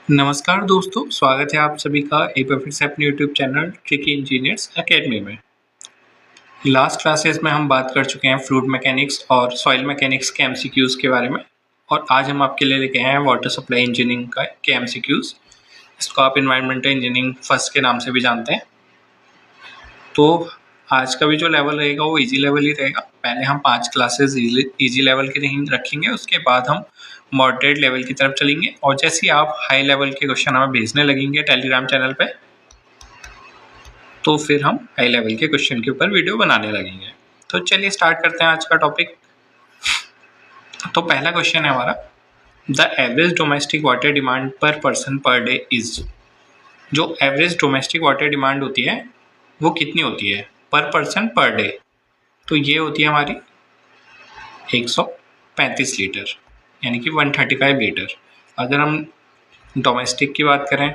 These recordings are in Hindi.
नमस्कार दोस्तों, स्वागत है आप सभी का एक बार फिर से अपने YouTube channel tricky engineers academy में। लास्ट क्लासेस में हम बात कर चुके हैं फ्लूइड मैकेनिक्स और सॉइल मैकेनिक्स के एमसीक्यूज़ के बारे में, और आज हम आपके लिए लेके आए हैं वाटर सप्लाई इंजीनियरिंग के एमसीक्यूज़। इसको आप इन्वायरमेंटल इंजीनियरिंग फर्स्ट के नाम से भी जानते हैं। तो आज का भी जो लेवल रहेगा वो इजी लेवल ही रहेगा। पहले हम 5 क्लासेस इजी लेवल के रखेंगे, उसके बाद हम मॉडरेट लेवल की तरफ चलेंगे, और जैसे ही आप हाई लेवल के क्वेश्चन हमें भेजने लगेंगे टेलीग्राम चैनल पे, तो फिर हम हाई लेवल के क्वेश्चन के ऊपर वीडियो बनाने लगेंगे। तो चलिए स्टार्ट करते हैं आज का टॉपिक। तो पहला क्वेश्चन है हमारा, the average domestic water demand पर पर्सन पर डे इज। जो एवरेज डोमेस्टिक वाटर डिमांड होती है वो कितनी होती है पर पर्सन पर डे? तो ये होती है हमारी 135 लीटर, यानी कि 135 लीटर। अगर हम डोमेस्टिक की बात करें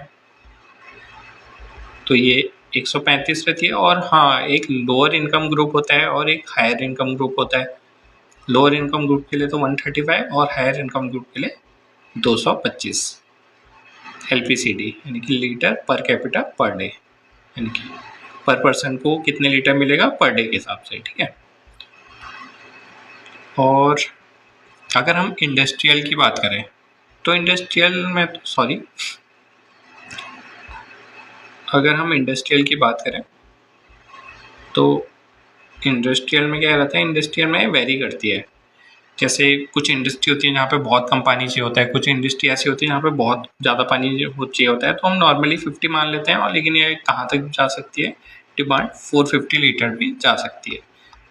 तो ये 135 रहती है। और हाँ, एक लोअर इनकम ग्रुप होता है और एक हायर इनकम ग्रुप होता है। लोअर इनकम ग्रुप के लिए तो 135 और हायर इनकम ग्रुप के लिए 225 LPCD, यानी कि litre per capita per day, यानी कि पर पर्सन को कितने लीटर मिलेगा पर डे के हिसाब से, ठीक है। और अगर हम इंडस्ट्रियल की बात करें तो अगर हम इंडस्ट्रियल की बात करें तो इंडस्ट्रियल में क्या रहता है, इंडस्ट्रियल में वेरी करती है। जैसे कुछ इंडस्ट्री होती है जहाँ पे बहुत कम पानी चाहिए होता है, कुछ इंडस्ट्री ऐसी होती है जहाँ पे बहुत ज़्यादा पानी चाहिए होता है। तो हम नॉर्मली 50 मान लेते हैं, और लेकिन ये कहाँ तक जा सकती है, डिमांड 450 लीटर भी जा सकती है।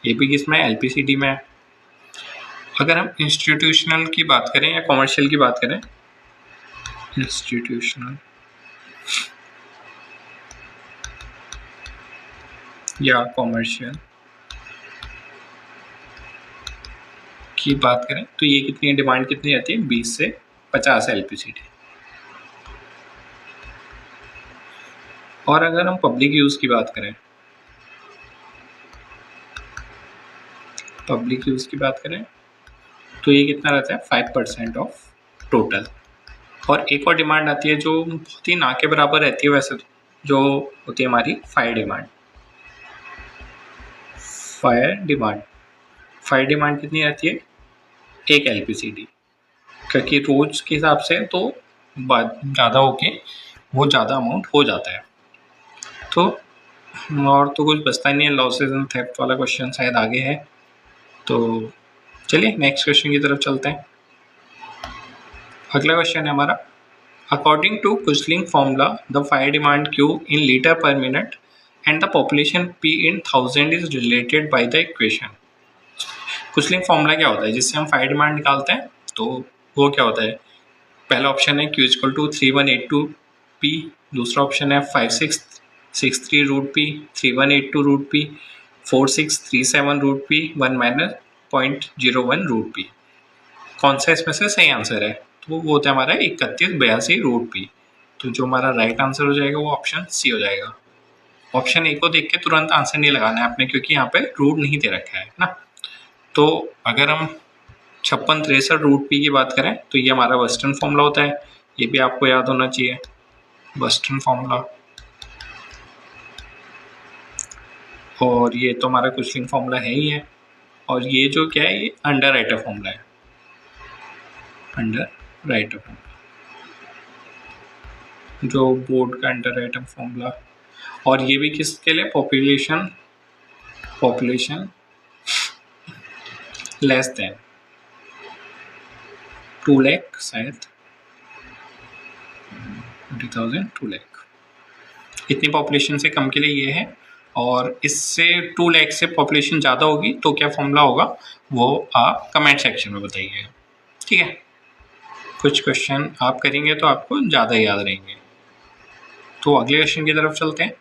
ये भी किसमें, LPCD में। अगर हम इंस्टीट्यूशनल की बात करें या कॉमर्शियल की बात करें, इंस्टीट्यूशनल या कॉमर्शियल की बात करें तो ये कितनी डिमांड कितनी रहती है, 20 से 50 LPCD। और अगर हम पब्लिक यूज़ की बात करें तो ये कितना रहता है, 5% ऑफ टोटल। और एक और डिमांड आती है जो बहुत ही ना के बराबर रहती है वैसे तो, जो होती है हमारी फायर डिमांड कितनी रहती है, 1 LPCD, क्योंकि रोज के हिसाब से तो ज़्यादा होके वो ज़्यादा अमाउंट हो जाता है। तो और तो कुछ बचता नहीं है, लॉसेज एंड थेफ्ट वाला क्वेश्चन शायद आगे है। तो चलिए नेक्स्ट क्वेश्चन की तरफ चलते हैं। अगला क्वेश्चन है हमारा, according to Kuichling formula the fire demand Q in litre per minute and the population P in 1000 is related by the equation. Kuichling formula क्या होता है जिससे हम फायर डिमांड निकालते हैं? तो वो क्या होता है, पहला ऑप्शन है Q इक्वल टू 3182 P, दूसरा ऑप्शन है 5663 root P, 3182 root P, 4637 root P, 1 minus 0.01 root P। कौन सा इसमें से सही आंसर है? तो वो होता है हमारा 3182 रूट P। तो जो हमारा राइट आंसर हो जाएगा वो ऑप्शन सी हो जाएगा। ऑप्शन ए को देख के तुरंत आंसर नहीं लगाना है आपने, क्योंकि यहाँ पे रूट नहीं दे रखा है ना। तो अगर हम 5663 रूट P की बात करें तो ये हमारा वेस्टर्न फॉर्मूला होता है, ये भी आपको याद होना चाहिए, वेस्टर्न फॉर्मूला। और ये तो हमारा कुसलिंग फॉर्मूला है ही है। और ये जो क्या है, ये अंडर राइटर फॉर्मूला है, अंडर राइटर फॉर्मूला, जो बोर्ड का अंडर राइटर फॉर्मूला। और ये भी किसके लिए, पॉपुलेशन लेस देन 2 लाख, शायद 20,000 2 लाख, इतनी पॉपुलेशन से कम के लिए ये है। और इससे 2 लाख से पॉपुलेशन ज़्यादा होगी तो क्या फॉर्मूला होगा वो आप कमेंट सेक्शन में बताइए, ठीक है। कुछ क्वेश्चन आप करेंगे तो आपको ज़्यादा याद रहेंगे। तो अगले क्वेश्चन की तरफ चलते हैं।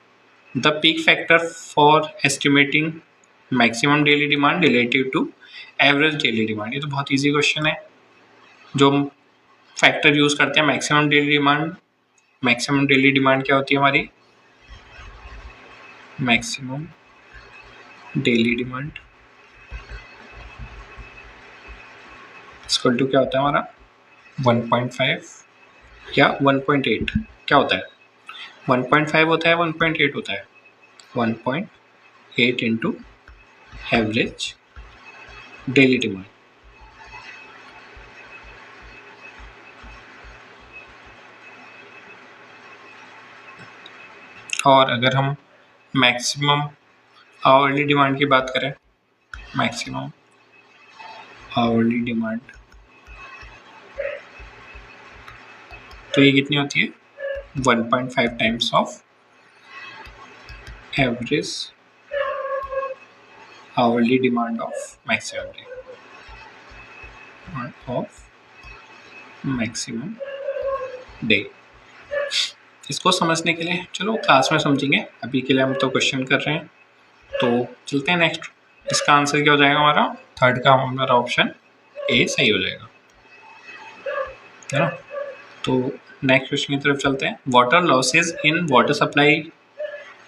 The peak factor for estimating maximum daily demand relative to average daily demand. ये तो बहुत ईजी क्वेश्चन है। जो फैक्टर यूज़ करते हैं मैक्सिमम डेली डिमांड क्या होती है हमारी, maximum daily demand equal to क्या होता है हमारा, 1.5 या 1.8 क्या होता है? 1.5 होता है, 1.8 होता है? 1.8 इंटू एवरेज डेली डिमांड। और अगर हम मैक्सिमम आवरली डिमांड की बात करें, मैक्सिमम आवरली डिमांड, तो ये कितनी होती है? 1.5 times of average hourly demand of maximum day of maximum day. इसको समझने के लिए चलो क्लास में समझेंगे, अभी के लिए हम तो क्वेश्चन कर रहे हैं। तो चलते हैं नेक्स्ट। इसका आंसर क्या हो जाएगा हमारा? थर्ड का हमारा ऑप्शन ए सही हो जाएगा, है ना। तो नेक्स्ट क्वेश्चन की तरफ चलते हैं। Water losses in water supply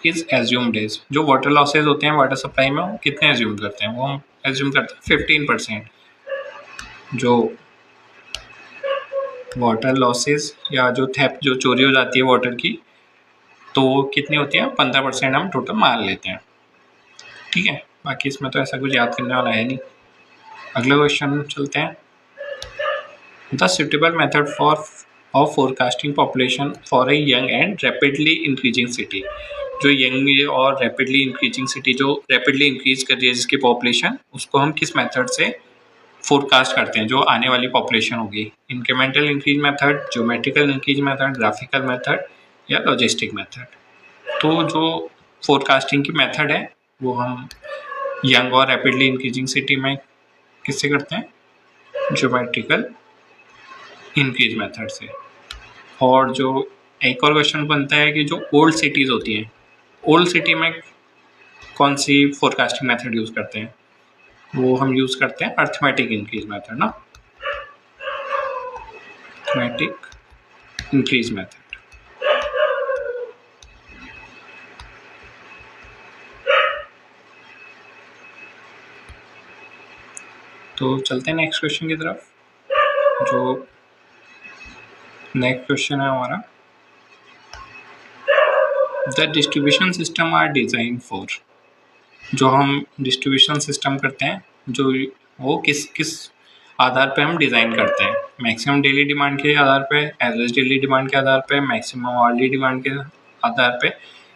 is assumed is, जो वाटर लॉसेज होते हैं वाटर सप्लाई में वो कितने एज्यूम करते हैं? वो हम एज्यूम करते हैं 15%। जो वाटर लॉसेज या जो थेफ्ट, जो चोरी हो जाती है वाटर की, तो कितनी होती है? 15% हम टोटल मान लेते हैं, ठीक है। बाकी इसमें तो ऐसा कुछ याद करने वाला है नहीं। अगला क्वेश्चन चलते हैं। The suitable method for of forecasting population for a young and rapidly increasing city, जो यंग और रैपिडली इंक्रीजिंग सिटी जो रैपिडली इंक्रीज कर रही है जिसकी पॉपुलेशन, उसको हम किस मेथड से फोरकास्ट करते हैं जो आने वाली पॉपुलेशन होगी? Incremental increase method, geometrical increase method, graphical method या लॉजिस्टिक मेथड। तो जो फोरकास्टिंग की मेथड है वो हम यंग और रैपिडली इंक्रीजिंग सिटी में किससे करते हैं? ज्योमेट्रिकल इंक्रीज मेथड से। और जो एक और क्वेश्चन बनता है कि जो ओल्ड सिटीज़ होती हैं, ओल्ड सिटी में कौन सी फोरकास्टिंग मेथड यूज़ करते हैं? वो हम यूज़ करते हैं अर्थमेटिक इंक्रीज मेथड ना, अर्थमेटिक इंक्रीज मेथड। तो चलते हैं नेक्स्ट क्वेश्चन की तरफ। जो नेक्स्ट क्वेश्चन है हमारा, the distribution system are design for, जो हम डिस्ट्रीब्यूशन सिस्टम करते हैं जो वो किस किस आधार पे हम डिज़ाइन करते हैं? मैक्सिमम डेली डिमांड के आधार पे, एवरेज डेली डिमांड के आधार पे, मैक्सिमम आवरली डिमांड के आधार पे,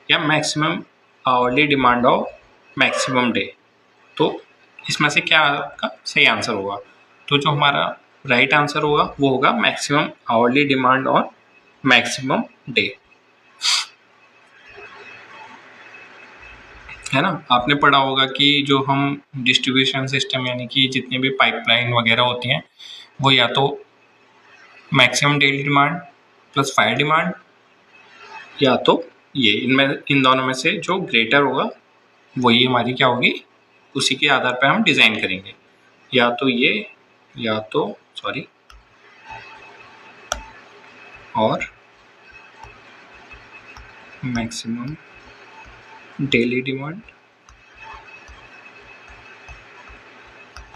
या maximum hourly demand of maximum day. तो इसमें से क्या का सही आंसर होगा? तो जो हमारा राइट आंसर होगा वो होगा मैक्सिमम आवरली डिमांड और मैक्सिमम डे, है ना। आपने पढ़ा होगा कि जो हम डिस्ट्रीब्यूशन सिस्टम यानी कि जितनी भी पाइपलाइन वगैरह होती हैं वो या तो maximum daily demand plus fire demand, या तो ये इन दोनों में से जो ग्रेटर होगा वही हमारी क्या होगी, उसी के आधार पर हम डिज़ाइन करेंगे। या तो ये, या तो सॉरी, और maximum daily demand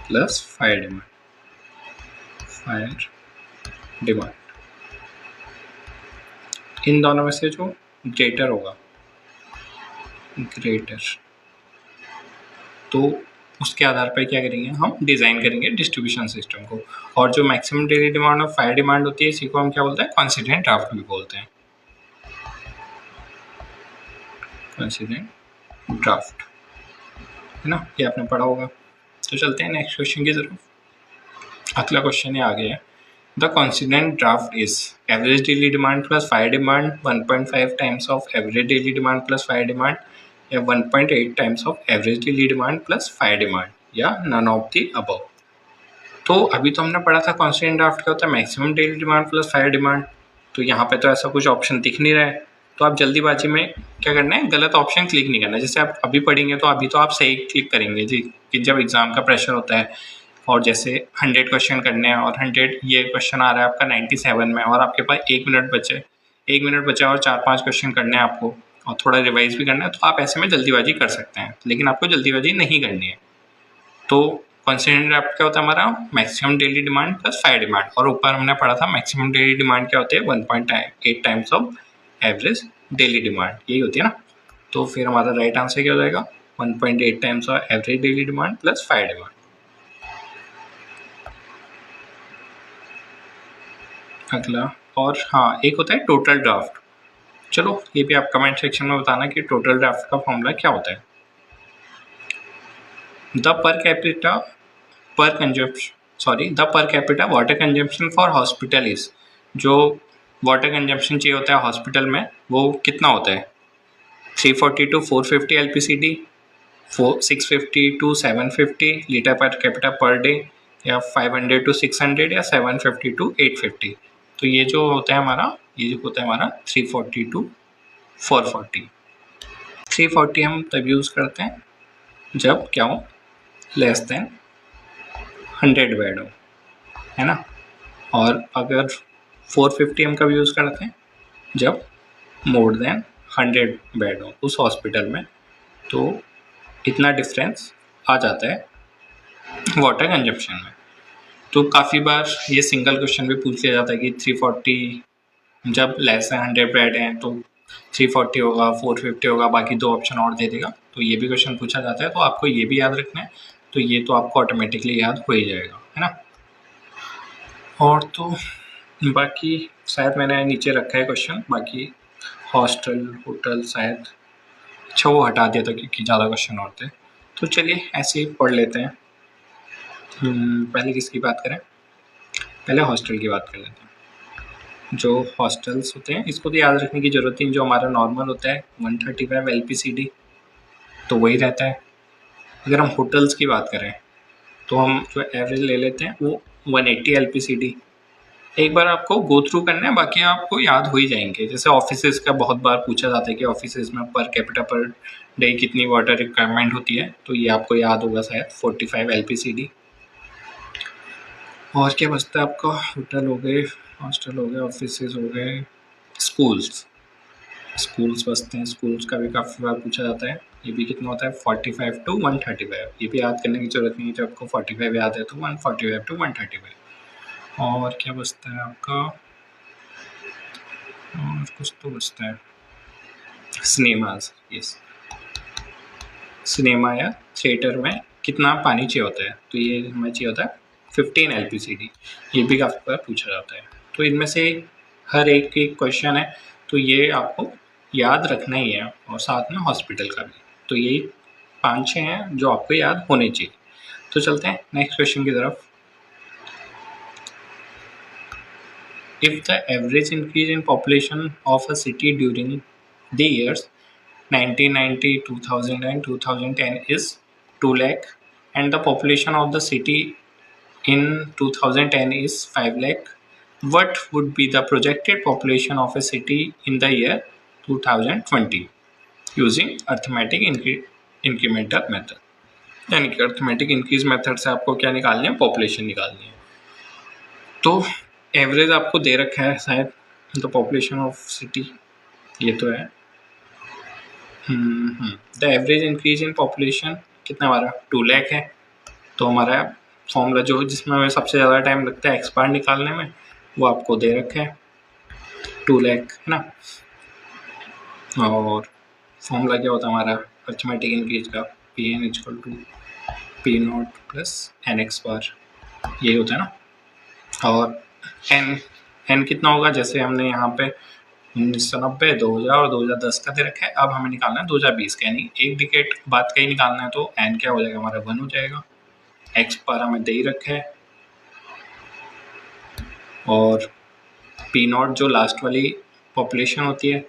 plus fire demand, इन दोनों में से जो ग्रेटर होगा, ग्रेटर, तो उसके आधार पर क्या करेंगे, हम डिज़ाइन करेंगे डिस्ट्रीब्यूशन सिस्टम को। और जो मैक्सिमम डेली डिमांड और फायर डिमांड होती है इसी को हम क्या बोलते हैं? कॉन्सिडेंट ड्राफ्ट भी बोलते हैं, कॉन्सिडेंट ड्राफ्ट, है ना। ये आपने पढ़ा होगा। तो चलते हैं नेक्स्ट क्वेश्चन की तरफ। अगला क्वेश्चन ये आ गया है, the coincident draft is average daily demand plus fire demand 1.5 times of average daily demand plus fire demand, या 1.8 times of average daily demand plus fire demand, या नन ऑफ द अबव। तो अभी तो हमने पढ़ा था कॉन्स्टेंट ड्राफ्ट क्या होता है, maximum daily demand plus fire demand. तो यहाँ पे तो ऐसा कुछ ऑप्शन दिख नहीं रहा है, तो आप जल्दीबाजी में क्या करना है, गलत ऑप्शन क्लिक नहीं करना। जैसे आप अभी पढ़ेंगे तो अभी तो आप सही क्लिक करेंगे जी, कि जब एग्जाम का प्रेशर होता है और जैसे 100 क्वेश्चन करने हैं और 100 ये क्वेश्चन आ रहा है आपका 97 में और आपके पास 1 मिनट बचे और 4-5 क्वेश्चन करने हैं आपको और थोड़ा रिवाइज भी करना है, तो आप ऐसे में जल्दीबाजी कर सकते हैं, लेकिन आपको जल्दीबाजी नहीं करनी है। तो कॉन्स्टेंट ड्राफ्ट क्या होता है हमारा, maximum daily demand plus fire demand, और ऊपर हमने पढ़ा था मैक्सिमम डेली डिमांड क्या होती है 1.8 times of average daily demand, यही होती है ना। तो फिर हमारा राइट आंसर क्या हो जाएगा 1.8 times of average daily demand plus fire demand. अगला, और हाँ एक होता है टोटल ड्राफ्ट। चलो ये भी आप कमेंट सेक्शन में बताना कि टोटल ड्राफ्ट का फॉर्मूला क्या होता है। The per capita water consumption for hospital is, जो वाटर कंजम्पशन चाहिए होता है हॉस्पिटल में वो कितना होता है, 340 to 450 LPCD, 650 to 750 litre per capita per day, या 500 टू 600, या 750 टू 850। तो ये जो होता है हमारा 340 टू 440। 340 हम तब यूज़ करते हैं जब क्या हो, लेस देन 100 बेड हो, है ना। और अगर 450 हम कब यूज़ करते हैं, जब मोर देन 100 बेड हो उस हॉस्पिटल में। तो इतना डिफरेंस आ जाता है वाटर कंजप्शन में। तो काफ़ी बार ये सिंगल क्वेश्चन भी पूछ लिया जाता है कि 340 जब लेस देन 100 बेड हैं तो 340 होगा, 450 होगा, बाकी दो ऑप्शन और दे देगा। तो ये भी क्वेश्चन पूछा जाता है, तो आपको ये भी याद रखना है। तो ये तो आपको ऑटोमेटिकली याद हो ही जाएगा, है ना। और तो बाकी शायद मैंने नीचे रखा है क्वेश्चन, बाकी हॉस्टल होटल शायद अच्छा वो हटा दिया था क्योंकि ज़्यादा क्वेश्चन और थे। तो चलिए ऐसे ही पढ़ लेते हैं। पहले किसकी बात करें, पहले हॉस्टल की बात कर लेते हैं। जो हॉस्टल्स होते हैं इसको तो याद रखने की ज़रूरत नहीं, जो हमारा नॉर्मल होता है 135 एलपीसीडी तो वही रहता है। अगर हम होटल्स की बात करें तो हम जो एवरेज ले लेते हैं वो 180 एलपीसीडी। एक बार आपको गो थ्रू करना है, बाकी आपको याद हो ही जाएंगे। जैसे ऑफिसेज का बहुत बार पूछा जाता है कि ऑफिसेज में पर कैपिटा पर डे कितनी वाटर रिक्वायरमेंट होती है, तो ये आपको याद होगा शायद 45 एलपीसीडी। और क्या बचता है आपका, होटल हो गए, हॉस्टल हो गए, ऑफिसेज हो गए, स्कूल्स बचते हैं। स्कूल्स का भी काफ़ी बार पूछा जाता है, ये भी कितना होता है 45 टू 135। ये भी याद करने की जरूरत नहीं है, जब आपको 45 याद है तो 145 टू 135। और क्या बचता है आपका, और कुछ तो बचता है, सिनेमाज, यस, सिनेमा या थिएटर में कितना पानी चाहिए होता है, तो ये हमें चाहिए होता है 15 एलपीसीडी। ये भी काफ़ी बार पूछा जाता है। तो इनमें से हर एक क्वेश्चन है, तो ये आपको याद रखना ही है, और साथ में हॉस्पिटल का भी। तो यही 5-6 हैं जो आपको याद होने चाहिए। तो चलते हैं नेक्स्ट क्वेश्चन की तरफ। If the average increase in population of a city during the years 1990, 2000 and 2010 is 2 lakh, and the population of the city in 2010 is 5 lakh, what would be the projected population of a city in the year 2020 using arithmetic incremental method। यानी कि अर्थमेटिक इंक्रीज मेथड से आपको क्या निकालनी है, पॉपुलेशन निकालनी है। तो एवरेज आपको दे रखा है शायद, द पॉपुलेशन ऑफ सिटी ये तो है। The average increase in population कितना हमारा 2 लाख है। तो हमारा फॉर्मूला जो जिसमें हमें सबसे ज़्यादा टाइम लगता है एक्सपांड निकालने में, वो आपको दे रखा है 2 लाख, है ना। और फॉर्मूला क्या होता है हमारा अर्थमेटिक इंक्रीज का, P N equal to P not plus N X bar, यही होता है ना। और एन कितना होगा, जैसे हमने यहाँ पे 1990, 2000 और 2010 का दे रखा है। अब हमें निकालना है 2020 का, यानी एक डिकेट बाद का ही निकालना है। तो एन क्या हो जाएगा हमारा 1 हो जाएगा, एक्स पर हमें दे ही रखा है, और पी नॉट जो लास्ट वाली पॉपुलेशन होती है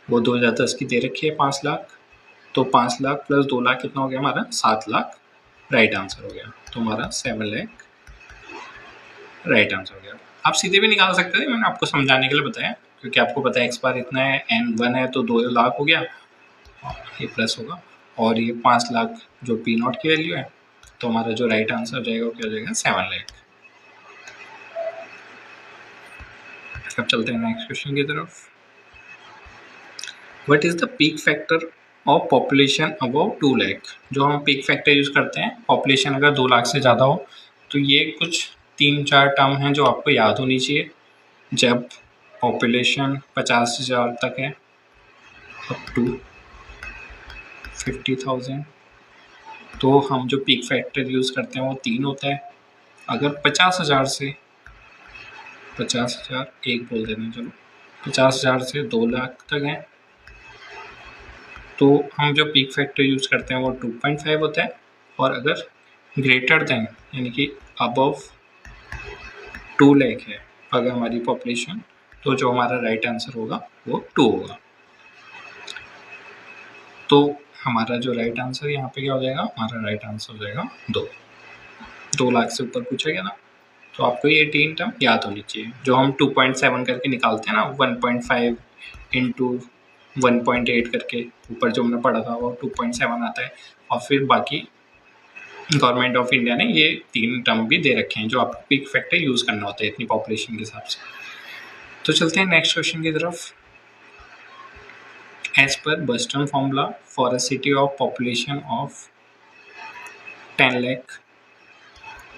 वो 2010 की दे रखी है 5 लाख। तो 5 लाख प्लस 2 लाख कितना हो गया हमारा 7 लाख, राइट आंसर हो गया। तो हमारा 7 लाख राइट आंसर हो गया। आप सीधे भी निकाल सकते थे, मैंने आपको समझाने के लिए बताया, क्योंकि आपको पता है एक्स बार इतना है, एन 1 है तो 2 लाख हो गया, ये प्लस होगा, और ये 5 लाख जो पी नॉट की वैल्यू है। तो हमारा जो राइट आंसर हो जाएगा वो क्या हो जाएगा 7 लाख। अब चलते हैं नेक्स्ट क्वेश्चन की तरफ। What is the peak factor और पॉपुलेशन अबव 2 लाख। जो हम पीक फैक्टर यूज़ करते हैं, पॉपुलेशन अगर 2 लाख से ज़्यादा हो, तो ये कुछ 3-4 टर्म हैं जो आपको याद होनी चाहिए। जब पॉपुलेशन 50,000 तक है, अप टू 50,000, तो हम जो पीक फैक्टर यूज़ करते हैं वो 3 होता है। अगर 50,000 से 50,000 1 बोल देते हैं, चलो 50,000 से 2 लाख तक है, तो हम जो पीक फैक्टर यूज़ करते हैं वो 2.5 होता है। और अगर ग्रेटर देन यानी कि अबव 2 लाख है अगर हमारी पॉपुलेशन, तो जो हमारा राइट आंसर होगा वो 2 होगा। तो हमारा जो राइट आंसर यहाँ पे क्या हो जाएगा, हमारा राइट आंसर हो जाएगा 2 लाख से ऊपर पूछा गया ना, तो आपको ये 3 टर्म याद होनी चाहिए। जो हम 2.7 करके निकालते हैं ना, 1.5 इंटू 1.8 करके, ऊपर जो हमने पढ़ा था वो 2.7 आता है। और फिर बाकी गवर्नमेंट ऑफ इंडिया ने ये 3 टर्म भी दे रखे हैं जो आपको पीक फैक्टर यूज़ करना होता है इतनी पॉपुलेशन के हिसाब से। तो चलते हैं नेक्स्ट क्वेश्चन की तरफ। As per Buston formula for a city of population of 10 lakh,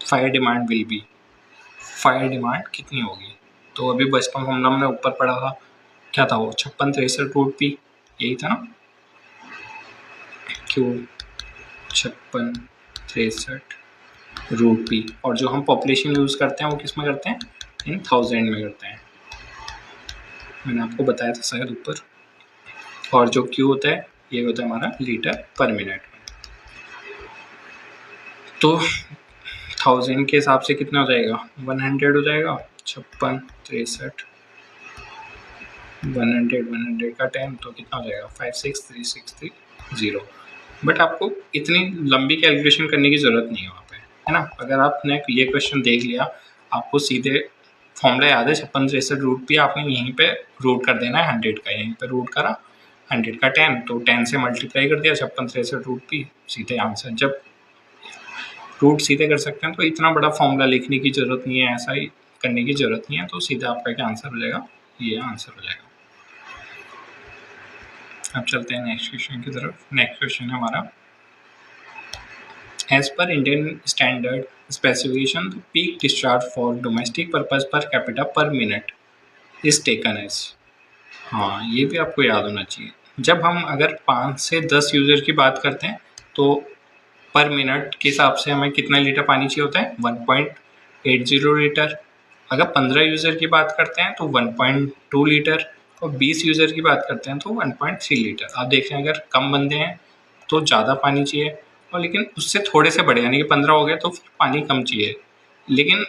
fire demand will be, fire demand कितनी होगी? तो अभी बर्स्टन फॉर्मूला हमने ऊपर पढ़ा था, क्या था वो, 5663√P, यही था ना, क्यों 5663√P। और जो हम पॉपुलेशन यूज़ करते हैं वो किस में करते हैं, इन 1000 में करते हैं, मैंने आपको बताया था शायद ऊपर। और जो Q होता है ये होता है हमारा लीटर पर मिनट। तो 1000 के हिसाब से कितना हो जाएगा, 100 हो जाएगा। 5663 100 का 10 तो कितना हो जाएगा, 563,630। बट आपको इतनी लंबी कैलकुलेशन करने की ज़रूरत नहीं है वहाँ पे, है ना। अगर आपने ये क्वेश्चन देख लिया, आपको सीधे फॉर्मूला याद है 5663√P, आपने यहीं पे रूट कर देना है 100 का, यहीं पे रूट करा 100 का 10, तो 10 से मल्टीप्लाई कर दिया 5663√P, सीधे आंसर। जब रूट सीधे कर सकते हैं तो इतना बड़ा फॉर्मूला लिखने की ज़रूरत नहीं है, ऐसा ही करने की ज़रूरत नहीं है, तो सीधा आपका क्या आंसर हो जाएगा, ये आंसर हो जाएगा। अब चलते हैं नेक्स्ट क्वेश्चन की तरफ। नेक्स्ट क्वेश्चन है हमारा, as per Indian standard specification peak discharge for domestic purpose per capita per minute is taken as. हाँ, ये भी आपको याद होना चाहिए। जब हम अगर 5 से 10 यूज़र की बात करते हैं तो पर मिनट के हिसाब से हमें कितना लीटर पानी चाहिए होता है, 1.80 लीटर। अगर 15 यूज़र की बात करते हैं तो 1.2 लीटर, और 20 यूज़र की बात करते हैं तो 1.3 लीटर। आप देख रहे हैं अगर कम बंदे हैं तो ज़्यादा पानी चाहिए, और लेकिन उससे थोड़े से बड़े यानी कि 15 हो गए तो फिर पानी कम चाहिए, लेकिन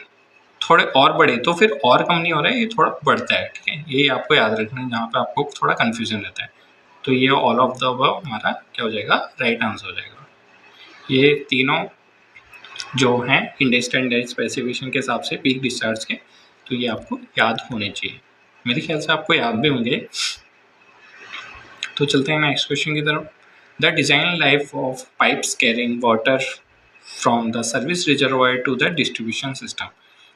थोड़े और बड़े तो फिर और कम नहीं हो रहा है, ये थोड़ा बढ़ता है, ठीक है। यही आपको याद रखना है, जहाँ पे आपको थोड़ा कन्फ्यूजन रहता है। तो ये ऑल ऑफ द अबव हमारा क्या हो जाएगा, राइट आंसर हो जाएगा। ये तीनों जो हैं इंडियन स्टैंडर्ड स्पेसिफिकेशन के हिसाब से पीक डिस्चार्ज के, तो ये आपको याद होने चाहिए। मेरे ख्याल से आपको याद भी होंगे। तो चलते हैं नेक्स्ट क्वेश्चन की तरफ। The design life of pipes carrying water from the service reservoir to the distribution system.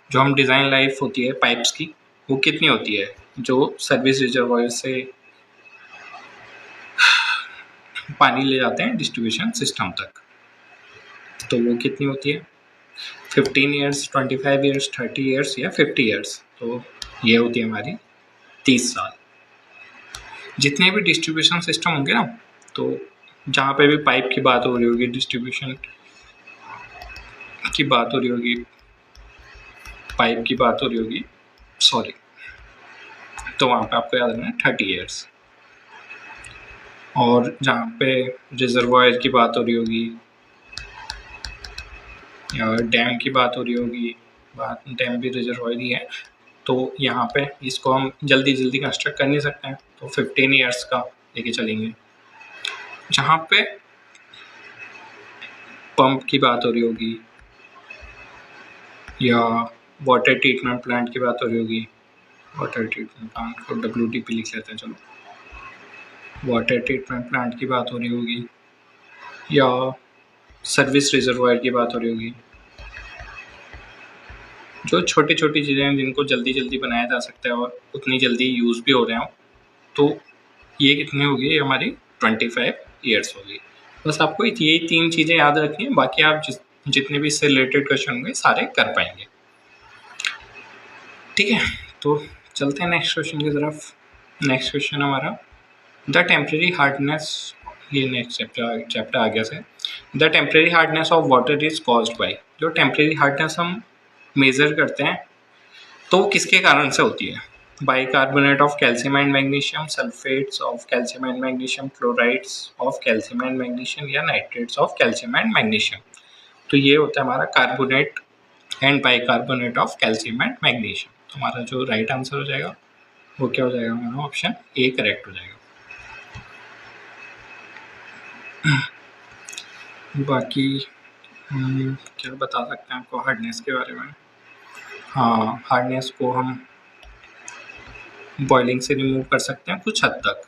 जो हम डिज़ाइन लाइफ होती है पाइप्स की, वो कितनी होती है जो सर्विस रिजर्वायर से पानी ले जाते हैं डिस्ट्रीब्यूशन सिस्टम तक, तो वो कितनी होती है, 15 ईयर्स, 25 ईयर्स, 30 ईयर्स या 50 ईयर्स। तो ये होती है हमारी 30 साल। जितने भी डिस्ट्रीब्यूशन सिस्टम होंगे ना, तो जहाँ पे भी पाइप की बात हो रही होगी, डिस्ट्रीब्यूशन की बात हो रही होगी, पाइप की बात हो रही होगी, सॉरी, तो वहाँ पे आपको याद रखना है 30 ईयर्स। और जहाँ पे रिजर्वायर की बात हो रही होगी या डैम की बात हो रही होगी, डैम भी रिजर्वायर ही है, तो यहाँ पे इसको हम जल्दी जल्दी कंस्ट्रक्ट कर नहीं सकते हैं, तो 15 ईयर्स का लेके चलेंगे। जहाँ पे पंप की बात हो रही होगी या वाटर ट्रीटमेंट प्लांट की बात हो रही होगी, वाटर ट्रीटमेंट प्लांट को WTP लिख लेते हैं, चलो वाटर ट्रीटमेंट प्लांट की बात हो रही होगी या सर्विस रिजर्वायर की बात हो रही होगी, जो छोटी छोटी चीज़ें हैं जिनको जल्दी जल्दी बनाया जा सकता है और उतनी जल्दी यूज़ भी हो रहे हो, तो ये कितनी होगी हमारी 25 ईयर्स होगी। बस आपको यही 3 चीज़ें याद रखनी है, बाकी आप जितने भी इससे रिलेटेड क्वेश्चन होंगे सारे कर पाएंगे। ठीक है, तो चलते हैं नेक्स्ट क्वेश्चन की तरफ। नेक्स्ट क्वेश्चन हमारा द टेम्परेरी हार्डनेस, ये नेक्स्ट चैप्टर आ गया से। The temporary hardness of water is caused by, जो टेम्परेरी हार्डनेस हम मेज़र करते हैं तो वो किसके कारण से होती है? Bicarbonate of calcium and magnesium, sulphates of calcium and magnesium, chlorides of calcium and magnesium, या nitrates of calcium and magnesium. तो ये होता है हमारा carbonate and bicarbonate of calcium and magnesium. तो हमारा जो राइट आंसर हो जाएगा वो क्या हो जाएगा हमारा? ऑप्शन ए करेक्ट हो जाएगा। बाकी क्या बता सकते हैं आपको हार्डनेस के बारे में? हाँ, हार्डनेस को हम बॉइलिंग से रिमूव कर सकते हैं कुछ हद तक।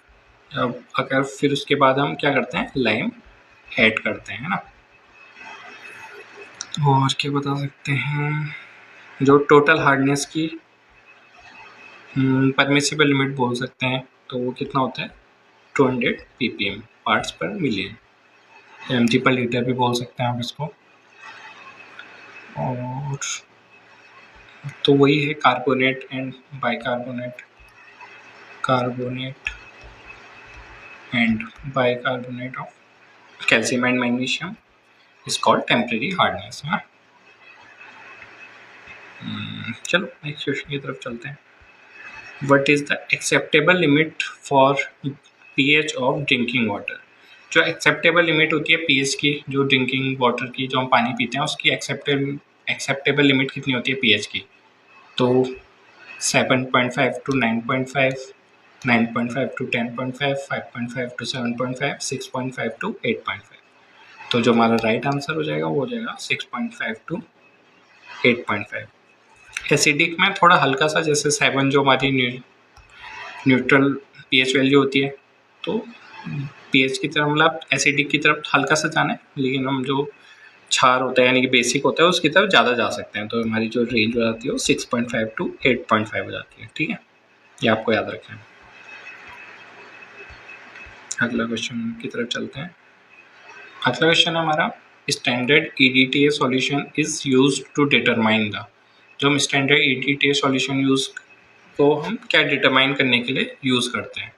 अब अगर फिर उसके बाद हम क्या करते हैं? लाइम ऐड करते हैं ना। और क्या बता सकते हैं? जो टोटल हार्डनेस की परमिसिबल लिमिट बोल सकते हैं, तो वो कितना होता है? 200 ppm पार्ट्स पर मिलियन, mg पर लीटर भी बोल सकते हैं आप इसको। और तो वही है carbonate and bicarbonate, carbonate and bicarbonate of calcium and magnesium is called temporary hardness, है ना। चलो नेक्स्ट क्वेश्चन की तरफ चलते हैं। What is the acceptable limit for pH of drinking water? जो एक्सेप्टेबल लिमिट होती है pH की, जो ड्रिंकिंग वाटर की, जो हम पानी पीते हैं उसकी एक्सेप्टेबल लिमिट कितनी होती है pH की? तो 7.5 to 9.5, 9.5 to 10.5, 5.5 to 7.5, 6.5 to 8.5। तो जो हमारा राइट आंसर हो जाएगा वो हो जाएगा 6.5 to 8.5। एसिडिक में थोड़ा हल्का सा, जैसे 7 जो हमारी न्यूट्रल pH वैल्यू होती है, तो pH की तरफ मतलब एसिडिक की तरफ हल्का सा जाना है, लेकिन हम जो क्षार होता है यानी कि बेसिक होता है उसकी तरफ ज़्यादा जा सकते हैं। तो हमारी जो रेंज हो जाती है वो 6.5 to 8.5 हो जाती है। ठीक है, ये आपको याद रखें। अगला क्वेश्चन की तरफ चलते हैं। अगला क्वेश्चन हमारा standard EDTA solution is used to determine the, जो हम स्टैंडर्ड EDTA सॉल्यूशन यूज को हम क्या डिटरमाइन करने के लिए यूज़ करते हैं?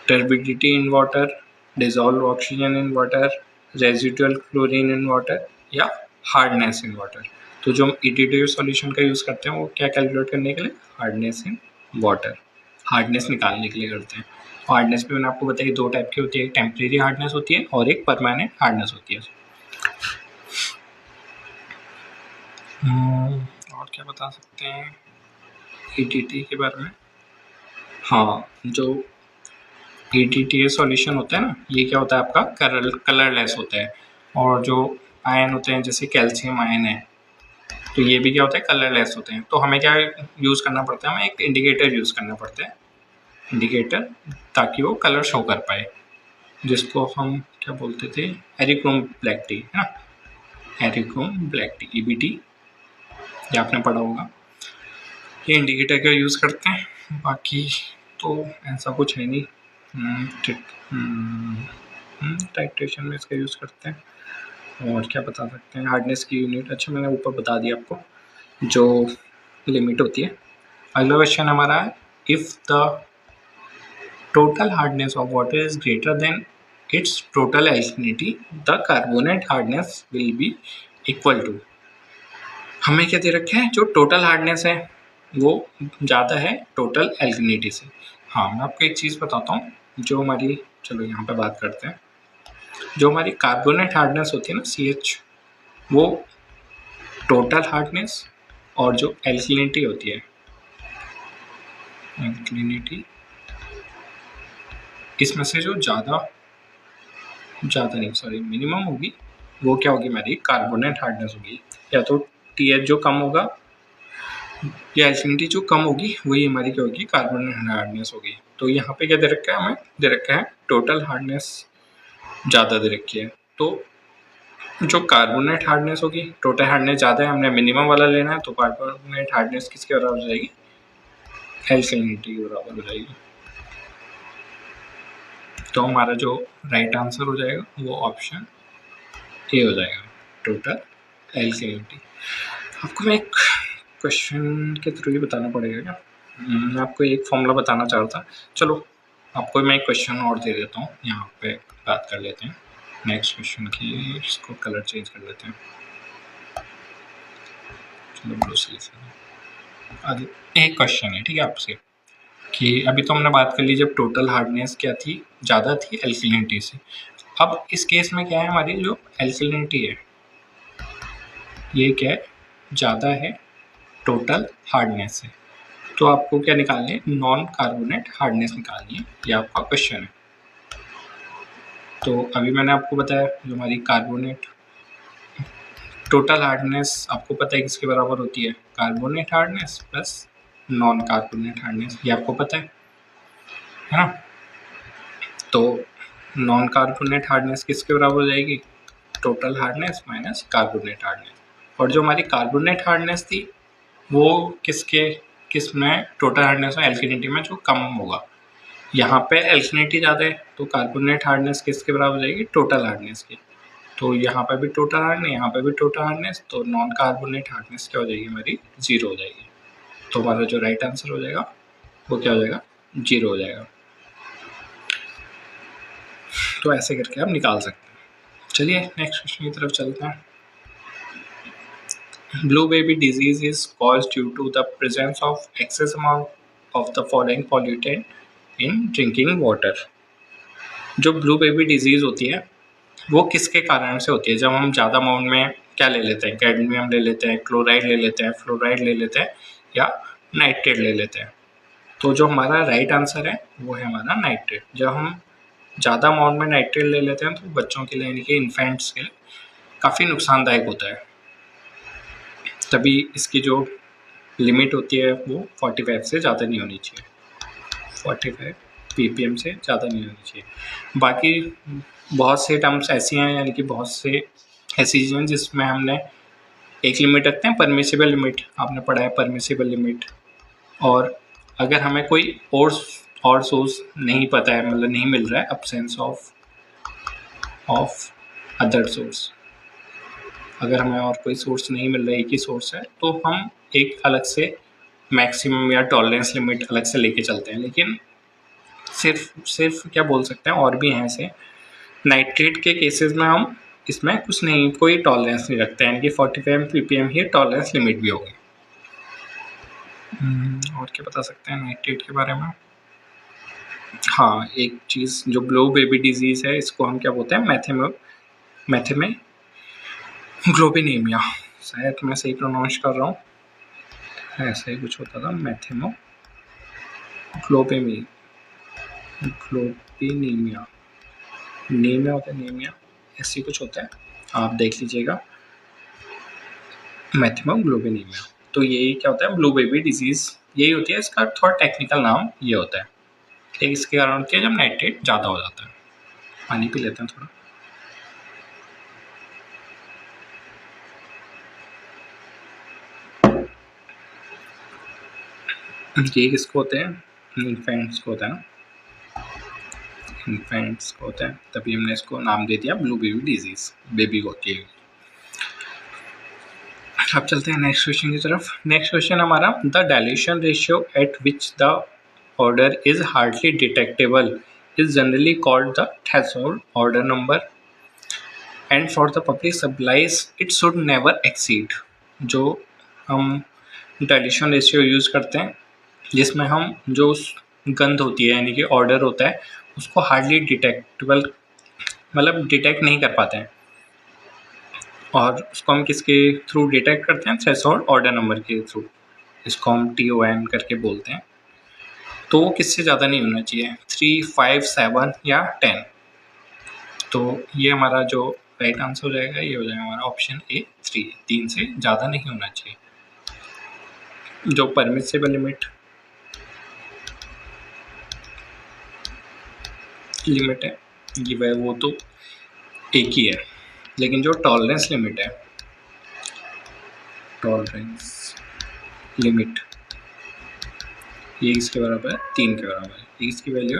Turbidity in water, dissolve oxygen in water, residual chlorine in water, या हार्डनेस इन वाटर। तो जो हम EDTA सॉल्यूशन का यूज़ करते हैं वो क्या कैलकुलेट करने के लिए? हार्डनेस इन वाटर, हार्डनेस निकालने के लिए करते हैं। हार्डनेस भी मैंने आपको बताया 2 टाइप की होती है, एक टेम्परेरी हार्डनेस होती है और एक परमानेंट हार्डनेस होती है। और क्या बता सकते हैं EDTA के बारे में? हाँ, जो EDTA सॉल्यूशन होता है ना, ये क्या होता है आपका? कलरलेस होता है। और जो आयन होते हैं जैसे कैल्शियम आयन है, तो ये भी क्या होता है? कलरलेस होते हैं। तो हमें क्या यूज़ करना पड़ता है? हमें एक इंडिकेटर यूज़ करना पड़ता है, इंडिकेटर, ताकि वो कलर शो कर पाए, जिसको हम क्या बोलते थे? एरिक्रोम ब्लैक टी, है ना। एरिक्रोम ब्लैक टी, EBT, ये आपने पढ़ा होगा। ये इंडिकेटर का यूज़ करते हैं, बाकी तो ऐसा कुछ है नहीं। टाइट्रेशन में इसका यूज़ करते हैं। और क्या बता सकते हैं? हार्डनेस की यूनिट, अच्छा मैंने ऊपर बता दिया आपको जो लिमिट होती है। अगला क्वेश्चन हमारा है, if the total hardness of water is greater than its total alkalinity the carbonate hardness will be equal to. हमें क्या दे रखा है? जो टोटल हार्डनेस है वो ज़्यादा है टोटल एल्कलिनिटी से। हाँ, मैं आपको एक चीज़ बताता हूँ, जो हमारी, चलो यहाँ पे बात करते हैं, जो हमारी कार्बोनेट हार्डनेस होती है ना, CH, वो टोटल हार्डनेस और जो एल्कलिनिटी होती है, एल्कलिनिटी, इसमें से जो ज़्यादा नहीं, सॉरी, मिनिमम होगी, वो क्या होगी? हमारी कार्बोनेट हार्डनेस होगी। या तो TH जो कम होगा या एल्कलिनिटी जो कम होगी वही हमारी क्या होगी? कार्बोनेट हार्डनेस होगी। तो यहाँ पे क्या दे रखा है? हमें दे रखा है टोटल हार्डनेस ज़्यादा दे रखी है। तो जो कार्बोनेट हार्डनेस होगी, टोटल हार्डनेस ज़्यादा है, हमने मिनिमम वाला लेना है, तो कार्बोनेट हार्डनेस किसके बराबर हो जाएगी? एल्कलिनिटी के बराबर हो जाएगी। तो हमारा जो राइट आंसर हो जाएगा वो ऑप्शन ए हो जाएगा, टोटल एल्कलिनिटी। आपको मैं एक क्वेश्चन के थ्रू ही बताना पड़ेगा क्या? मैं आपको एक फॉर्मूला बताना चाह रहा था। चलो आपको मैं एक क्वेश्चन और दे देता हूँ, यहाँ पे बात कर लेते हैं नेक्स्ट क्वेश्चन की। इसको कलर चेंज कर लेते हैं, चलो ब्लू से लेते। एक क्वेश्चन है ठीक है आपसे कि अभी तो हमने बात कर ली जब टोटल हार्डनेस क्या थी, ज़्यादा थी एल्कलिनिटी से। अब इस केस में क्या है, हमारी जो एल्कलिनिटी है ये क्या है, ज़्यादा है टोटल हार्डनेस से। तो आपको क्या निकालनी है, नॉन कार्बोनेट हार्डनेस निकालनी है, ये आपका क्वेश्चन है। तो अभी मैंने आपको बताया जो हमारी कार्बोनेट टोटल हार्डनेस आपको पता है किसके बराबर होती है, carbonate hardness plus non carbonate hardness, ये आपको पता है ना। तो नॉन कार्बोनेट हार्डनेस किसके बराबर हो जाएगी, total hardness minus carbonate hardness. और जो हमारी कार्बोनेट हार्डनेस थी वो किस में, टोटल हार्डनेस और एल्कलिनिटी में जो कम होगा। यहाँ पे एल्कलिनिटी ज़्यादा है तो कार्बोनेट हार्डनेस किसके बराबर हो जाएगी, टोटल हार्डनेस की। तो यहाँ पे भी टोटल हार्डनेस, यहाँ पे भी टोटल हार्डनेस, तो नॉन कार्बोनेट हार्डनेस क्या हो जाएगी हमारी, 0 हो जाएगी। तो हमारा जो राइट आंसर हो जाएगा वो क्या हो जाएगा, 0 हो जाएगा। तो ऐसे करके आप निकाल सकते हैं। चलिए नेक्स्ट क्वेश्चन की तरफ चलते हैं। Blue baby disease is caused due to the presence of excess amount of the following pollutant in drinking water। जो ब्लू बेबी डिजीज़ होती है वो किसके कारण से होती है, जब हम ज़्यादा अमाउंट में क्या ले लेते हैं, कैडमियम ले लेते हैं, क्लोराइड ले लेते हैं, फ्लोराइड ले लेते हैं या नाइट्रेट ले लेते हैं। तो जो हमारा राइट आंसर है वो है हमारा नाइट्रेट। जब हम ज़्यादा अमाउंट में नाइट्रेट ले लेते हैं तो बच्चों के लिए यानी कि इन्फेंट्स के लिए काफ़ी नुकसानदायक होता है। तभी इसकी जो लिमिट होती है वो 45 से ज़्यादा नहीं होनी चाहिए, 45 ppm से ज़्यादा नहीं होनी चाहिए। बाकी बहुत से टर्म्स ऐसी हैं, यानी कि बहुत से ऐसी चीज़ें हैं जिसमें हमने एक लिमिट रखते हैं, परमिसिबल लिमिट, आपने पढ़ा है परमिसिबल लिमिट। और अगर हमें कोई और सोर्स नहीं पता है, मतलब नहीं मिल रहा है, अब्सेंस ऑफ अदर सोर्स, अगर हमें और कोई सोर्स नहीं मिल रहा है, एक ही सोर्स है, तो हम एक अलग से मैक्सिमम या टॉलरेंस लिमिट अलग से लेके चलते हैं। लेकिन सिर्फ क्या बोल सकते हैं, और भी हैं ऐसे। नाइट्रेट के केसेस में हम इसमें कुछ नहीं, कोई टॉलरेंस नहीं रखते हैं, यानी कि 45 ppm ही टॉलरेंस लिमिट भी होगी। और क्या बता सकते हैं नाइट्रेट के बारे में। हाँ, एक चीज़ जो ब्लू बेबी डिजीज़ है इसको हम क्या बोलते हैं, मैथेमोग्लोबिनेमिया, शायद मैं सही प्रोनाउंस कर रहा हूँ, ऐसा ही कुछ होता था, मैथेमोग्लोबिनेमिया, नीमिया होता है, नीमिया ऐसी कुछ होता है, आप देख लीजिएगा, मैथेमोग्लोबिनेमिया। तो यही क्या होता है, ब्लू बेबी डिजीज़ यही होती है, इसका थोड़ा टेक्निकल नाम ये होता है। ठीक, इसके कारण होती है जब नाइट्रेट ज़्यादा हो जाता है। पानी पी लेते हैं थोड़ा। ये किसको होते हैं, इन्फेंट्स को होता है ना, इन्फेंट्स को होता है, तभी हमने इसको नाम दे दिया ब्लू बेबी डिजीज़, बेबी को होती है। अब चलते हैं नेक्स्ट क्वेश्चन की तरफ। नेक्स्ट क्वेश्चन हमारा, the dilution ratio at which the order is hardly detectable is generally called the threshold order number and for the public supplies it should never exceed। जो हम डाइल्यूशन रेशियो यूज़ करते हैं जिसमें हम जो गंध होती है यानी कि ऑर्डर होता है उसको हार्डली डिटेक्टेबल, मतलब डिटेक्ट नहीं कर पाते हैं, और उसको हम किसके थ्रू डिटेक्ट करते हैं, थ्रेशोल्ड ऑर्डर नंबर के थ्रू, इसको हम TON करके बोलते हैं। तो वो किससे ज़्यादा नहीं होना चाहिए, 3, 5, 7 या 10। तो ये हमारा जो राइट आंसर हो जाएगा ये हो जाएगा हमारा ऑप्शन ए 3 से ज़्यादा नहीं होना चाहिए। जो परमिसिबल लिमिट है ये वह वो तो एक ही है, लेकिन जो टॉलरेंस लिमिट है, टॉलरेंस लिमिट ये इसके बराबर है 3 के बराबर है, इसकी वैल्यू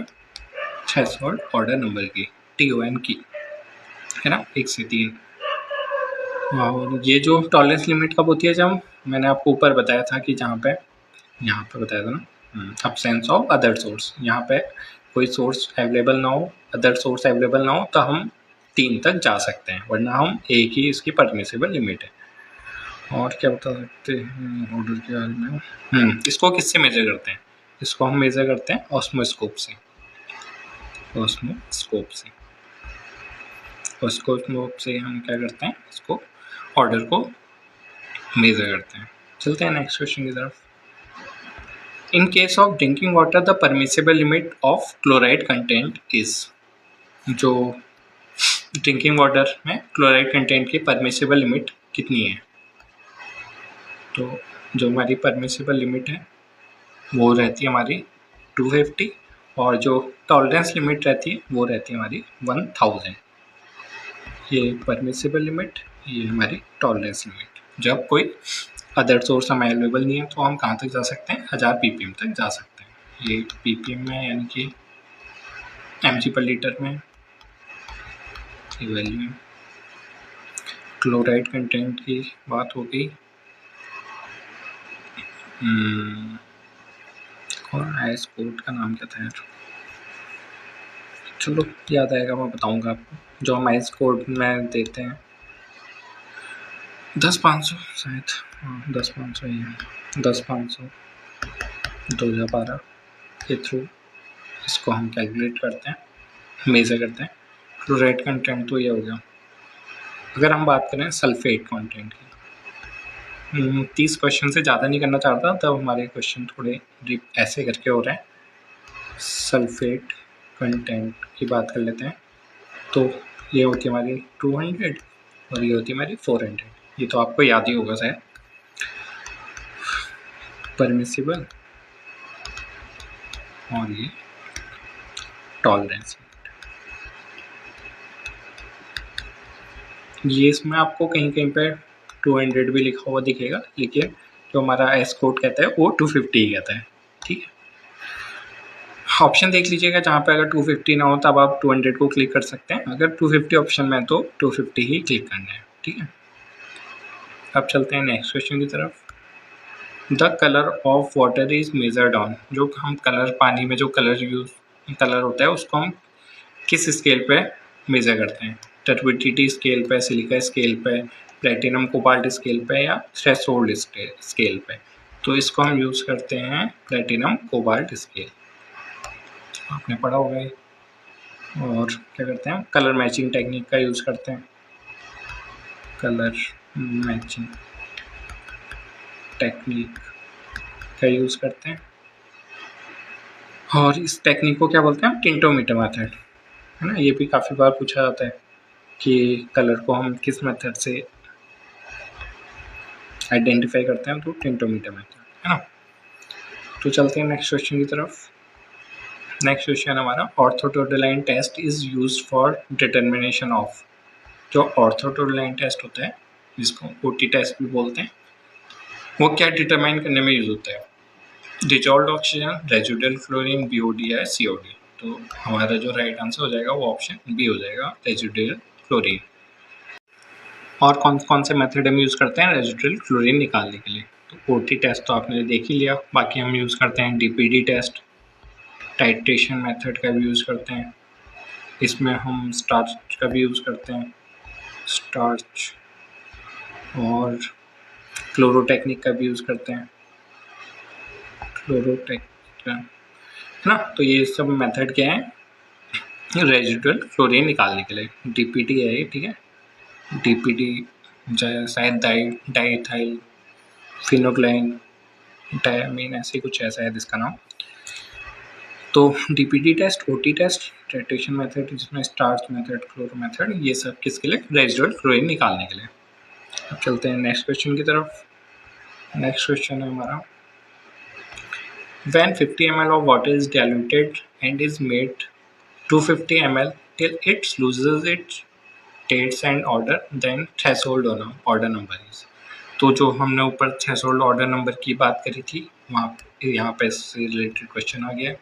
थ्रेशोल्ड ऑर्डर नंबर की, TON की, है ना, 1 से 3। और ये जो टॉलरेंस लिमिट कब होती है, जब मैंने आपको ऊपर बताया था कि जहाँ पे, यहाँ पे बताया था ना, अब्सेंस ऑफ अदर सोर्स, यहाँ पे कोई सोर्स अवेलेबल ना हो, अदर सोर्स अवेलेबल ना हो, तो हम 3 तक जा सकते हैं, वरना हम 1 ही इसकी परमिसिबल लिमिट है। और क्या बता सकते हैं ऑर्डर के बारे में? इसको किससे मेजर करते हैं? इसको हम मेजर करते हैं ऑस्मोस्कोप से। ऑस्मोस्कोप से हम क्या करते हैं, इसको ऑर्डर को मेजर करते हैं। चलते हैं नेक्स्ट क्वेश्चन की तरफ। In case of drinking water the permissible limit of chloride content is, जो ड्रिंकिंग वाटर में क्लोराइड कंटेंट की परमिसिबल लिमिट कितनी है? तो जो हमारी परमिसिबल लिमिट है वो रहती है हमारी 250, और जो टॉलरेंस लिमिट रहती है वो रहती है हमारी 1000। ये परमिसिबल लिमिट, ये हमारी टॉलरेंस लिमिट। जब कोई अदर सोर्स हमें अवेलेबल नहीं है तो हम कहाँ तक जा सकते हैं, 1000 ppm तक जा सकते हैं। ये ppm में, यानी कि mg पर लीटर में वैल्यू। क्लोराइड कंटेंट की बात हो गई। और आइस कोट का नाम क्या था यार, चलो याद आएगा मैं बताऊंगा आपको। जो हम आइस कोट में देते हैं 10-500 शायद, हाँ 10-500 ही है, 10-500 2012 के थ्रू इसको हम कैलकुलेट करते हैं, मेज़र करते हैं। क्लोराइड कंटेंट तो ये हो गया। अगर हम बात करें सल्फेट कंटेंट की, 30 क्वेश्चन से ज़्यादा नहीं करना चाहता, तब हमारे क्वेश्चन थोड़े ऐसे करके हो रहे हैं। सल्फेट कंटेंट की बात कर लेते हैं। तो ये होती है हमारी 200 और ये होती है हमारी 400। ये तो आपको याद ही होगा शायद। परमिसिबल और ये टॉलरेंस। ये इसमें आपको कहीं कहीं पे 200 भी लिखा हुआ दिखेगा, लेकिन जो हमारा एस कोड कहता है वो 250 ही कहता है। ठीक है, ऑप्शन देख लीजिएगा, जहाँ पे अगर 250 ना हो तब आप 200 को क्लिक कर सकते हैं, अगर 250 ऑप्शन में तो 250 ही क्लिक करना है। ठीक है, अब चलते हैं नेक्स्ट क्वेश्चन की तरफ। The colour of water is measured on, जो हम कलर, पानी में जो कलर होता है उसको हम किस स्केल पे मेजर करते हैं? टर्बिडिटी स्केल पे, सिलिका स्केल पे, प्लेटिनम कोबाल्ट स्केल पे, या थ्रेशोल्ड स्केल पे? तो इसको हम यूज़ करते हैं प्लेटिनम कोबाल्ट स्केल, आपने पढ़ा होगा ये। और क्या करते हैं, कलर मैचिंग टेक्निक का यूज़ करते हैं, कलर मैचिंग टेक्निक का यूज़ करते हैं। और इस टेक्निक को क्या बोलते हैं, टिंटोमीटर मेथड, है ना। ये भी काफ़ी बार पूछा जाता है कि कलर को हम किस मेथड से आइडेंटिफाई करते हैं, तो टिंटोमीटर मेथड, है ना। तो चलते हैं नेक्स्ट क्वेश्चन की तरफ। नेक्स्ट क्वेश्चन हमारा, orthotolidine test is used for determination of, जो ऑर्थोटोडलाइन टेस्ट होता है जिसको ओटी टेस्ट भी बोलते हैं, वो क्या डिटरमाइन करने में यूज होता है? Dissolved oxygen, residual fluorine, BOD या सीओडी? तो हमारा जो राइट आंसर हो जाएगा वो ऑप्शन बी हो जाएगा, रेजिडुअल फ्लोरीन। और कौन कौन से मेथड हम यूज़ करते हैं रेजिडुअल फ्लोरीन निकालने के लिए? तो ओटी टेस्ट तो आपने देख ही लिया, बाकी हम यूज़ करते हैं डीपीडी टेस्ट, टाइट्रेशन मेथड का भी यूज़ करते हैं, इसमें हम स्टार्च का भी यूज़ करते हैं, स्टार्च, और क्लोरोटेक्निक का भी यूज़ करते हैं, क्लोरोटेक्निक, है ना। तो ये सब मेथड क्या है रेजिडुअल फ्लोरीन निकालने के लिए? डीपीडी है ये, ठीक है, डीपीडी शायद डाइथाइल फिनोक्लाइन डायमीन, ऐसे कुछ ऐसा है इसका नाम। तो DPD test, OT test, titration method जिसमें स्टार्च मेथड, क्लोरो मेथड, ये सब किसके लिए? रेजिडुअल फ्लोरीन निकालने के लिए। अब चलते हैं नेक्स्ट क्वेश्चन की तरफ। नेक्स्ट क्वेश्चन है हमारा, when 50 ml of water is diluted and is made 250 ml till it loses its taste and odor, then threshold order number is। तो जो हमने ऊपर थ्रेशोल्ड ऑर्डर नंबर की बात करी थी, वहाँ यहाँ पे इससे रिलेटेड क्वेश्चन आ गया।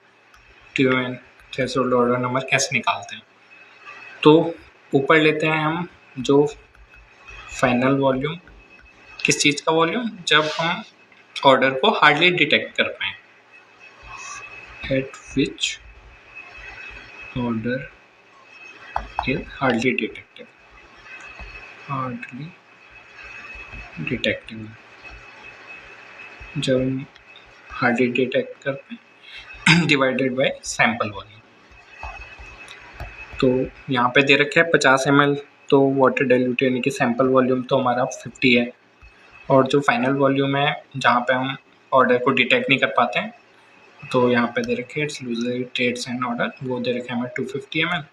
TON थ्रेशोल्ड ऑर्डर नंबर कैसे निकालते हैं। तो ऊपर लेते हैं हम जो फाइनल वॉल्यूम, किस चीज़ का वॉल्यूम, जब हम ऑर्डर को हार्डली डिटेक्ट कर पाएँ, eight which order is hardly detectable, जब हम हार्डली डिटेक्ट कर पाएँ डिवाइडेड बाय सैंपल वॉल्यूम। तो यहाँ पे दे रखा है 50 ml, तो वाटर डाइल्यूट यानी कि सैंपल वॉल्यूम तो हमारा 50 है, और जो फाइनल वॉल्यूम है जहाँ पे हम ऑर्डर को डिटेक्ट नहीं कर पाते हैं, तो यहाँ पे दे रखे it's loosely trades and order, वो दे रखे हमें 250 ml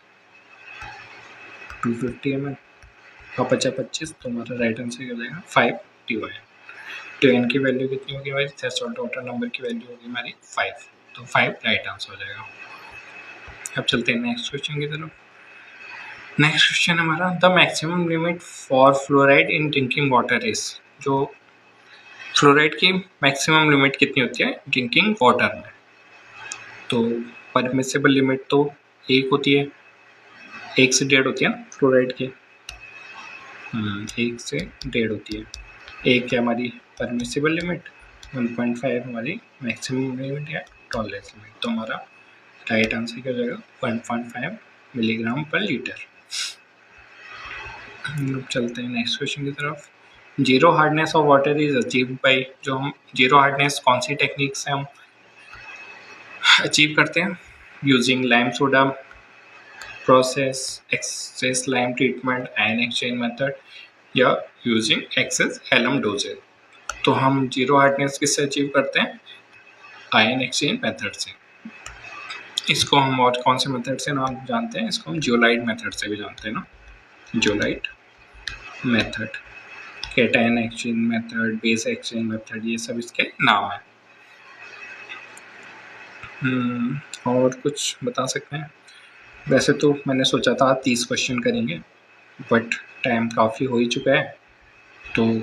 और 25, तो हमारा राइट आंसर हो जाएगा 5 TY। तो n की वैल्यू कितनी होगी हमारी, थ्रेशोल्ड ऑर्डर नंबर की वैल्यू होगी हमारी 5, तो 5 राइट आंसर हो जाएगा। अब चलते हैं नेक्स्ट क्वेश्चन की तरफ। नेक्स्ट क्वेश्चन हमारा, the maximum limit for fluoride in drinking water is, जो फ्लोराइड की मैक्सिमम लिमिट कितनी होती है ड्रिंकिंग वाटर में। तो परमिसिबल लिमिट तो 1 होती है, 1 से 1.5 होती है ना फ्लोराइड की, 1 से 1.5 होती है। 1 है हमारी परमिसिबल लिमिट, 1.5 हमारी मैक्सिमम लिमिट या टॉलरेंस लिमिट, तो हमारा राइट आंसर क्या हो जाएगा 1.5 मिलीग्राम पर लीटर। चलते हैं नेक्स्ट क्वेश्चन की तरफ। Zero hardness of water is achieve by, जो हम जीरो हार्डनेस कौन सी टेक्निक से हम अचीव करते हैं, using lime soda process, excess lime treatment, ion exchange method, या यूजिंग एक्सेस एलम डोजेज। तो हम जीरो हार्डनेस किससे अचीव करते हैं, आयन एक्सचेंज मेथड से। इसको हम और कौन से मेथड से नाम जानते हैं, इसको हम जियोलाइट मेथड से भी जानते हैं ना, zeolite method, cation exchange method, base exchange method, ये सब इसके नाम है। और कुछ बता सकते हैं, वैसे तो मैंने सोचा था 30 क्वेश्चन करेंगे, बट टाइम काफ़ी हो ही चुका है, तो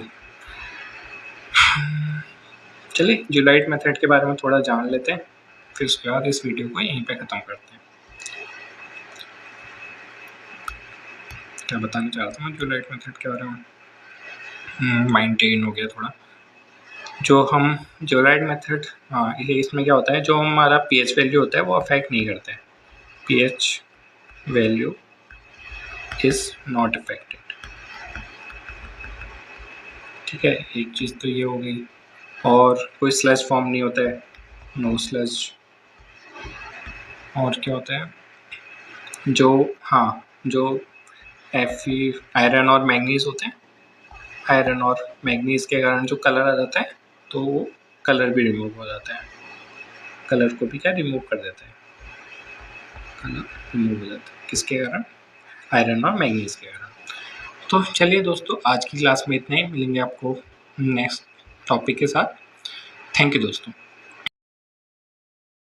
चलिए जियोलाइट मेथड के बारे में थोड़ा जान लेते हैं, फिर उसके बाद इस वीडियो को यहीं पे ख़त्म करते हैं। क्या बताना चाहता हूँ जियोलाइट मेथड के बारे में, माइंड टेन हो गया थोड़ा। जो हम जियोलाइट मेथड, हाँ इसमें क्या होता है, जो हमारा pH वैल्यू होता है वो अफेक्ट नहीं करता है, pH value is not affected, ठीक है। एक चीज़ तो ये हो गई, और कोई स्लज फॉर्म नहीं होता है, नो स्लज। और क्या होता है, जो जो Fe आयरन और मैंगनीज होते हैं, आयरन और मैंगनीज के कारण जो कलर आ जाता है, तो वो कलर भी रिमूव हो जाता है, कलर को भी क्या रिमूव कर देता है, कलर रिमूव हो जाता है, किसके कारण, आयरन और मैंगनीज के कारण। तो चलिए दोस्तों, आज की क्लास में इतना ही, मिलेंगे आपको नेक्स्ट टॉपिक के साथ। थैंक यू दोस्तों।